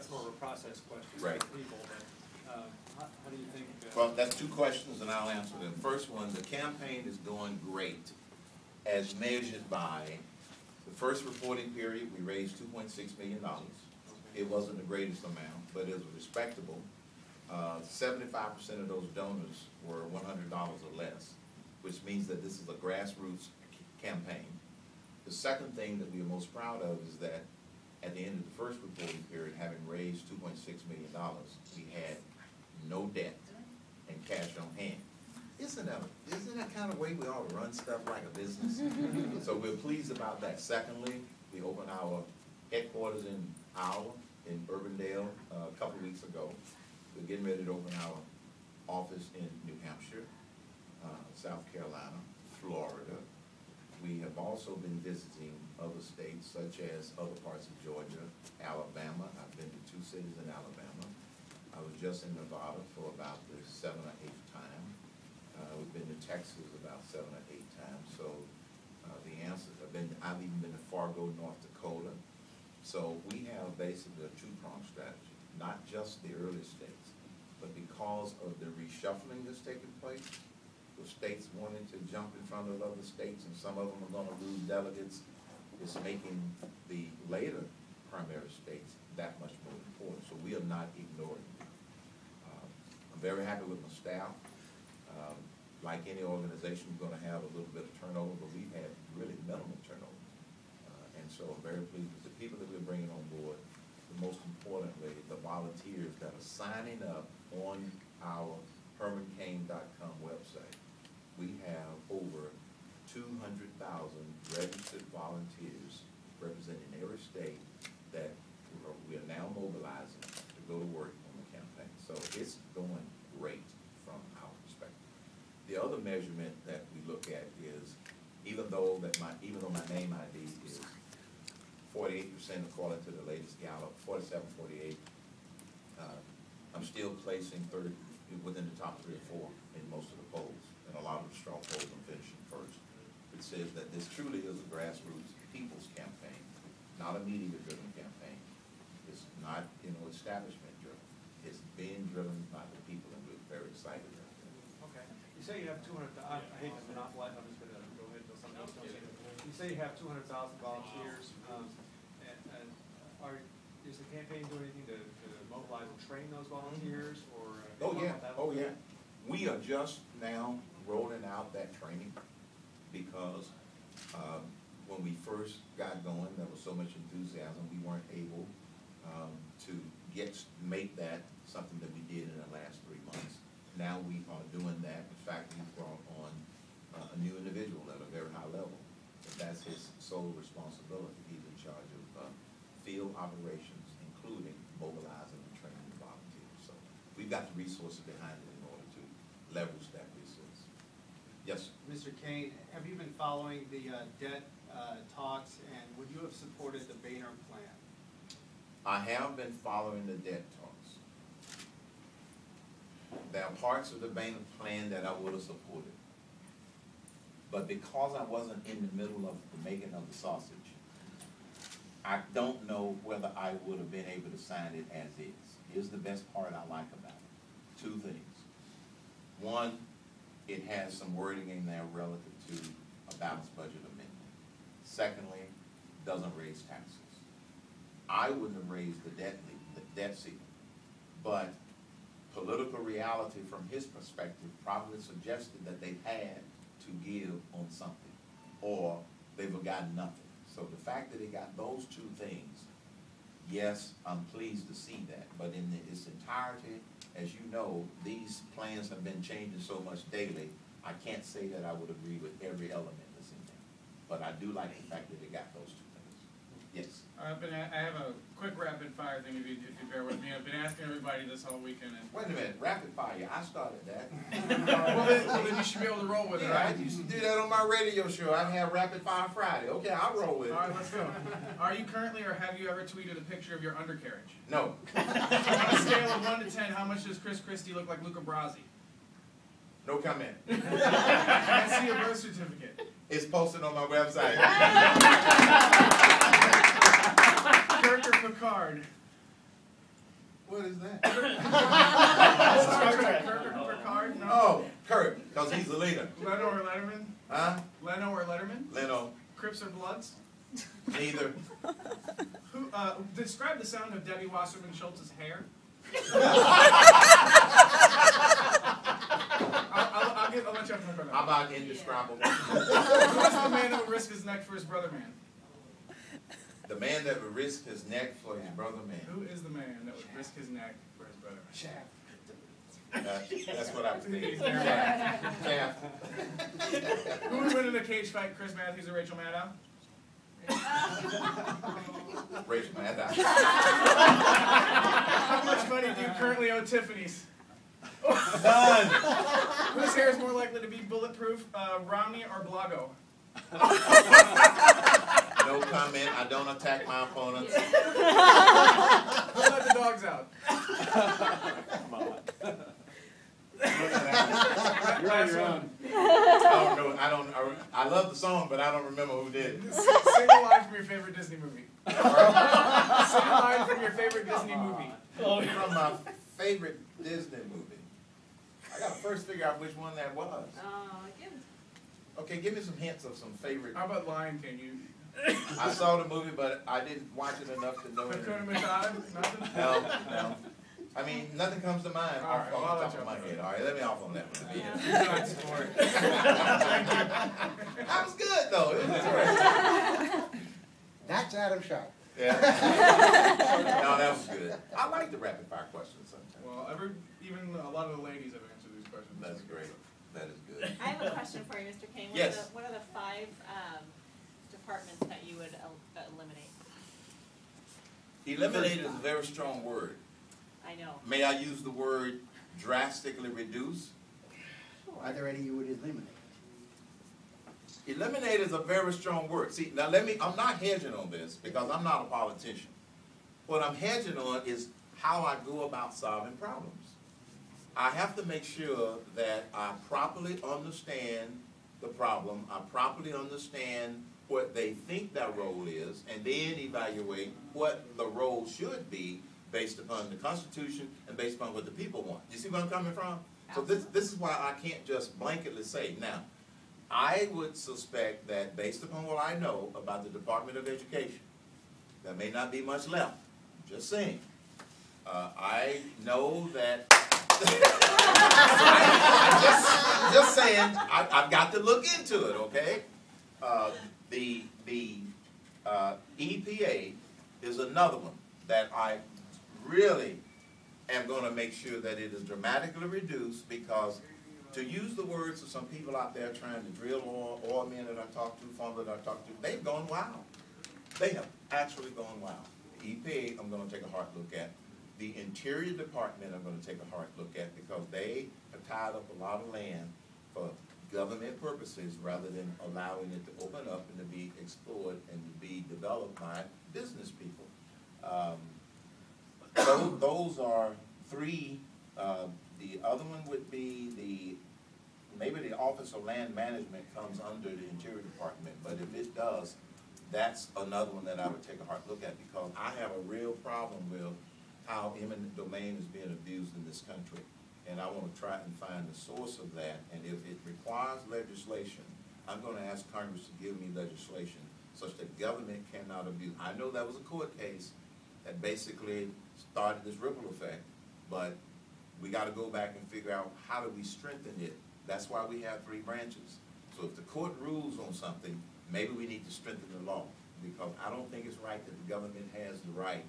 that's more of a process question Right. for people. But how do you think? Well, that's two questions, and I'll answer them. First one, the campaign is doing great, as measured by the first reporting period. We raised $2.6 million. It wasn't the greatest amount, but it was respectable. 75% of those donors were $100 or less, which means that this is a grassroots campaign. The second thing that we are most proud of is that at the end of the first reporting period, having raised $2.6 million, we had no debt and cash on hand. Isn't that kind of way we ought to run stuff like a business? So we're pleased about that. Secondly, we opened our headquarters in Urbandale a couple of weeks ago. We're getting ready to open our office in New Hampshire, South Carolina, Florida. We have also been visiting other states such as other parts of Georgia, Alabama. I've been to 2 cities in Alabama. I was just in Nevada for about the 7th or 8th time. We've been to Texas about 7 or 8 times. So the answer, I've even been to Fargo, North Dakota. So we have basically a two-pronged strategy, not just the early states, but because of the reshuffling that's taking place, with states wanting to jump in front of other states, and some of them are going to lose delegates, it's making the later primary states that much more important. So we are not ignoring them. I'm very happy with my staff. Like any organization, we're going to have a little bit of turnover, but we've had really minimal turnover. And so I'm very pleased with the people that we're bringing on board. But most importantly, the volunteers that are signing up on our HermanCain.com website. We have over 200,000 registered volunteers representing every state that we are now mobilizing to go to work on the campaign. So it's going great from our perspective. The other measurement that we look at is, even though my name ID is 48% according to the latest Gallup, 47, 48, I'm still placing within the top 3 or 4 in most of the polls. And a lot of the straw polls I'm finishing first. It says that this truly is a grassroots people's campaign, not a media-driven campaign. It's not, establishment driven. It's being driven by the people, and we're very excited about that. Okay. You say you have 200. I hate to monopolize. I'm just going to go ahead until somebody else comes in. You say you have 200,000 volunteers, is the campaign doing anything to mobilize and train those volunteers, or? Oh yeah. We are just now rolling out that training because when we first got going, there was so much enthusiasm. We weren't able to make that something that we did in the last 3 months. Now we are doing that. In fact, we brought on a new individual at a very high level. But that's his sole responsibility. He's in charge of field operations, including mobilizing and training the volunteers. So we've got the resources behind it in order to leverage that resource. Yes, sir. Mr. Cain, have you been following the debt talks, and would you have supported the Boehner plan? I have been following the debt talks. There are parts of the Boehner plan that I would have supported. But because I wasn't in the middle of the making of the sausage, I don't know whether I would have been able to sign it as is. Here's the best part I like about it. 2 things. One, it has some wording in there relative to a balanced budget amendment. Secondly, doesn't raise taxes. I wouldn't have raised the debt ceiling, but political reality from his perspective probably suggested that they've had to give on something, or they've gotten nothing. So the fact that it got those 2 things, yes, I'm pleased to see that. But in its entirety, as you know, these plans have been changing so much daily, I can't say that I would agree with every element that's in there. But I do like the fact that it got those 2 things. Yes? I have a quick rapid fire thing, if you bear with me. I've been asking everybody this all weekend. Wait a minute, rapid fire, I started that. Well, then you should be able to roll with it, right? I used to do that on my radio show. I'd have Rapid Fire Friday. Okay, I'll roll with it. All right, let's go. Are you currently, or have you ever tweeted a picture of your undercarriage? No. On a scale of 1 to 10, how much does Chris Christie look like Luca Brasi? No comment. Can I see a birth certificate? It's posted on my website. Kirk or Picard? What is that? Star Trek, Kirk or Picard? No. Oh, Kurt, because he's the leader. Leno or Letterman? Huh? Leno or Letterman? Leno, Crips or Bloods? neither. Who, describe the sound of Debbie Wasserman Schultz's hair. I'll let you have to look on How that. about indescribable? Who is the man that would risk his neck for his brother man? The man that would risk his neck for his brother man. Who is the man that would risk his neck for his brother man? That's what I was thinking. He's there. Shaft. Who would win in a cage fight, Chris Matthews or Rachel Maddow? Rachel Maddow. How much money do you currently owe Tiffany's? None. Whose hair is more likely to be bulletproof, Romney or Blago? No comment. I don't attack my opponents. Who let the dogs out? You're on your own. I love the song, but I don't remember who did it. Sing a line from your favorite Disney movie. Sing a line from your favorite Disney movie. From my favorite Disney movie. I gotta first figure out which one that was. Okay, give me some hints of some favorite. How about Lion King? You I saw the movie, but I didn't watch it enough to know it. Hakuna Matata? Nothing? No. I mean, nothing comes to mind All right, off well, I'll the let top you of my off. head. All right, let me off on that one. Good sport. That was good, though. It was interesting. That's Adam Sharp. Yeah. No, that was good. I like the rapid fire questions sometimes. Well, even a lot of the ladies have answered these questions. That's great. That is good. I have a question for you, Mr. Cain. Yes. What are the 5 departments that you would eliminate? Eliminate is a very strong word. I know. May I use the word drastically reduce? Are there any you would eliminate? Eliminate is a very strong word. See, now I'm not hedging on this because I'm not a politician. What I'm hedging on is how I go about solving problems. I have to make sure that I properly understand the problem, I properly understand what they think their role is, and then evaluate what the role should be based upon the Constitution and based upon what the people want. You see where I'm coming from? So this is why I can't just blanketly say. Now, I would suspect that based upon what I know about the Department of Education, there may not be much left. I'm just saying. I know that I'm just saying, I've got to look into it, okay? The EPA is another one that I really am going to make sure that it is dramatically reduced, because to use the words of some people out there trying to drill oil men that I talk to, farmers that I talk to, they've gone wild. They have actually gone wild. The EPA, I'm going to take a hard look at. The Interior Department, I'm going to take a hard look at, because they have tied up a lot of land for government purposes rather than allowing it to open up and to be explored and to be developed by business people. Those are 3. The other one would be maybe the Office of Land Management comes under the Interior Department, but if it does, that's another one that I would take a hard look at, because I have a real problem with how eminent domain is being abused in this country. And I want to try and find the source of that. And if it requires legislation, I'm going to ask Congress to give me legislation such that government cannot abuse. I know that was a court case that basically started this ripple effect, but we got to go back and figure out how do we strengthen it. That's why we have 3 branches. So if the court rules on something, maybe we need to strengthen the law, because I don't think it's right that the government has the right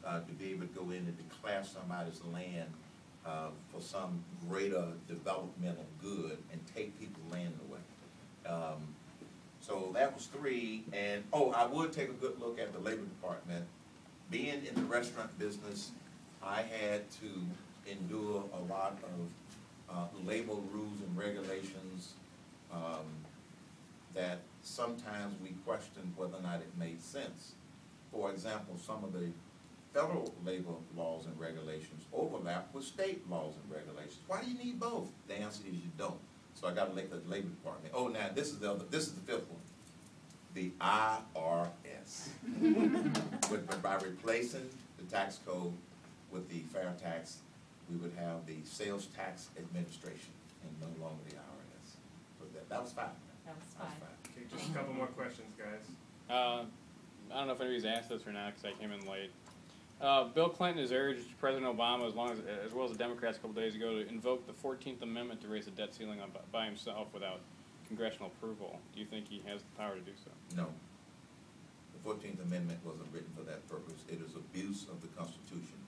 to be able to go in and declare somebody's land for some greater developmental good and take people's land away. So that was 3. And I would take a good look at the Labor Department. Being in the restaurant business, I had to endure a lot of labor rules and regulations that sometimes we questioned whether or not it made sense. For example, some of the federal labor laws and regulations overlap with state laws and regulations. Why do you need both? The answer is you don't. So I got to look at the Labor Department. Now this is the 5th one. The IRS. By replacing the tax code with the fair tax, we would have the sales tax administration and no longer the IRS. But that was fine. That was fine. Okay, just a couple more questions, guys. I don't know if anybody's asked this or not because I came in late. Bill Clinton has urged President Obama, as well as the Democrats a couple days ago, to invoke the 14th Amendment to raise the debt ceiling by himself without congressional approval. Do you think he has the power to do so? No. The 14th Amendment wasn't written for that purpose. It is abuse of the Constitution.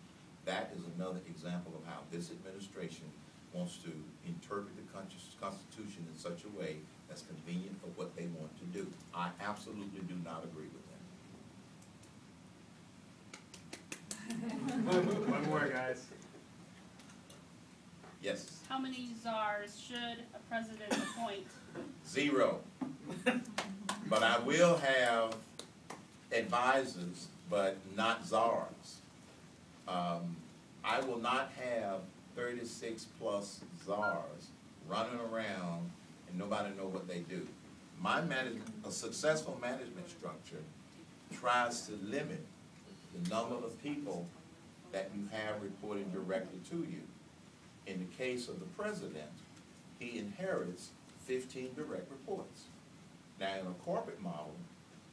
That is another example of how this administration wants to interpret the Constitution in such a way that's convenient for what they want to do. I absolutely do not agree with that. One more, guys. Yes. How many czars should a president appoint? 0. But I will have advisors, but not czars. I will not have 36 plus czars running around and nobody know what they do. A successful management structure tries to limit the number of people that you have reporting directly to you. In the case of the president, he inherits 15 direct reports. Now, in a corporate model,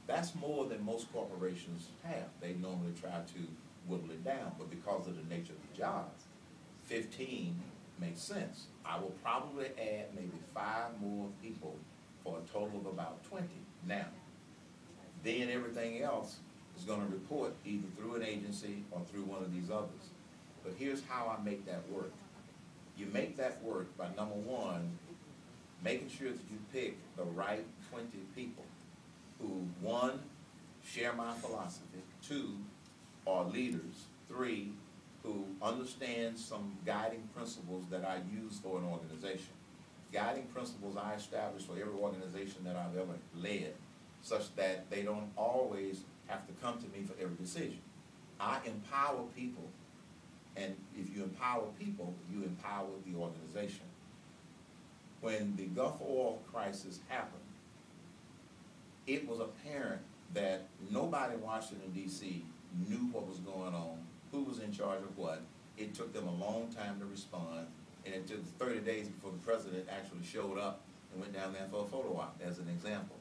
that's more than most corporations have. They normally try to whittle it down, but because of the nature of the job, 15 makes sense. I will probably add maybe 5 more people for a total of about 20. Now, then everything else is going to report either through an agency or through one of these others. But here's how I make that work. You make that work by, number one, making sure that you pick the right 20 people who, 1, share my philosophy, 2, are leaders, 3, who understand some guiding principles that I use for an organization. Guiding principles I establish for every organization that I've ever led, such that they don't always have to come to me for every decision. I empower people, and if you empower people, you empower the organization. When the Gulf oil crisis happened, it was apparent that nobody in Washington, D.C. knew what was going on, who was in charge of what. It took them a long time to respond, and it took 30 days before the president actually showed up and went down there for a photo op, as an example.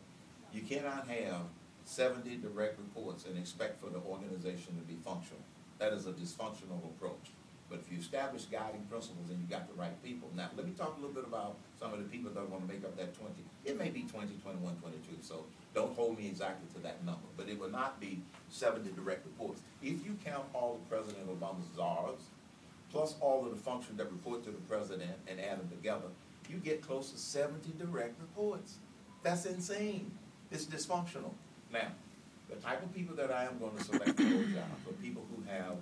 You cannot have 70 direct reports and expect for the organization to be functional. That is a dysfunctional approach. But if you establish guiding principles and you got the right people. Now, let me talk a little bit about some of the people that want to make up that 20. It may be 20, 21, 22, so don't hold me exactly to that number. But it will not be 70 direct reports. If you count all of President Obama's czars, plus all of the functions that report to the president and add them together, you get close to 70 direct reports. That's insane. It's dysfunctional. Now, the type of people that I am going to select for those jobs are people who have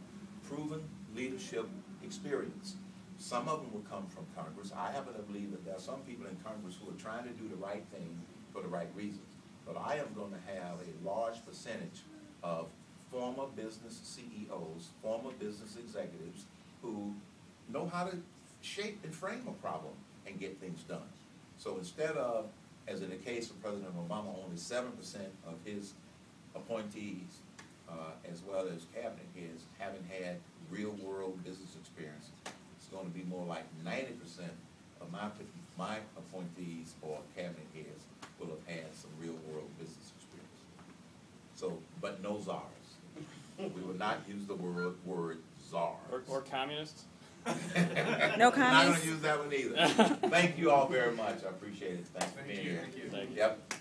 proven leadership experience. Some of them will come from Congress. I happen to believe that there are some people in Congress who are trying to do the right thing for the right reasons. But I am going to have a large percentage of former business CEOs, former business executives who know how to shape and frame a problem and get things done. So instead of, as in the case of President Obama, only 7% of his appointees, as well as cabinet heads, having had real-world business experience, it's going to be more like 90% of my appointees or cabinet heads will have had some real-world business experience. So, but no czars. We will not use the word czar. Or communists? No I'm not going comments? to use that one either. Thank you all very much. I appreciate it. Thanks for being here. Thank you. Yep.